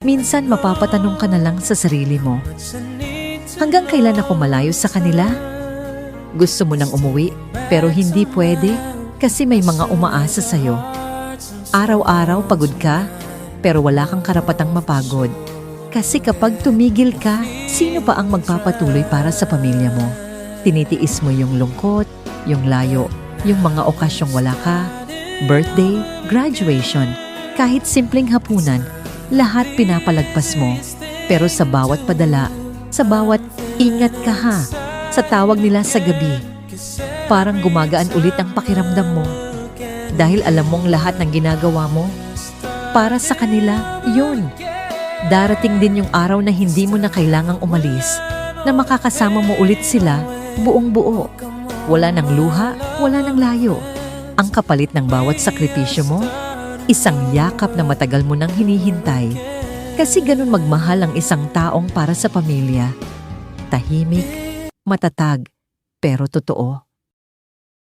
Minsan mapapatanong ka na lang sa sarili mo, hanggang kailan ako malayo sa kanila? Gusto mo nang umuwi, pero hindi pwede kasi may mga umaasa sa'yo. Araw-araw pagod ka, pero wala kang karapatang mapagod. Kasi kapag tumigil ka, sino pa ang magpapatuloy para sa pamilya mo? Tinitiis mo yung lungkot, yung layo, yung mga okasyong wala ka, birthday, graduation, kahit simpleng hapunan, lahat pinapalagpas mo. Pero sa bawat padala, sa bawat ingat ka ha, sa tawag nila sa gabi, parang gumagaan ulit ang pakiramdam mo. Dahil alam mong lahat ng ginagawa mo, para sa kanila, yun. Darating din yung araw na hindi mo na kailangang umalis, na makakasama mo ulit sila buong buo. Wala nang luha, wala nang layo. Ang kapalit ng bawat sakripisyo mo, isang yakap na matagal mo nang hinihintay. Kasi ganun magmahal ang isang taong para sa pamilya. Tahimik, matatag, pero totoo.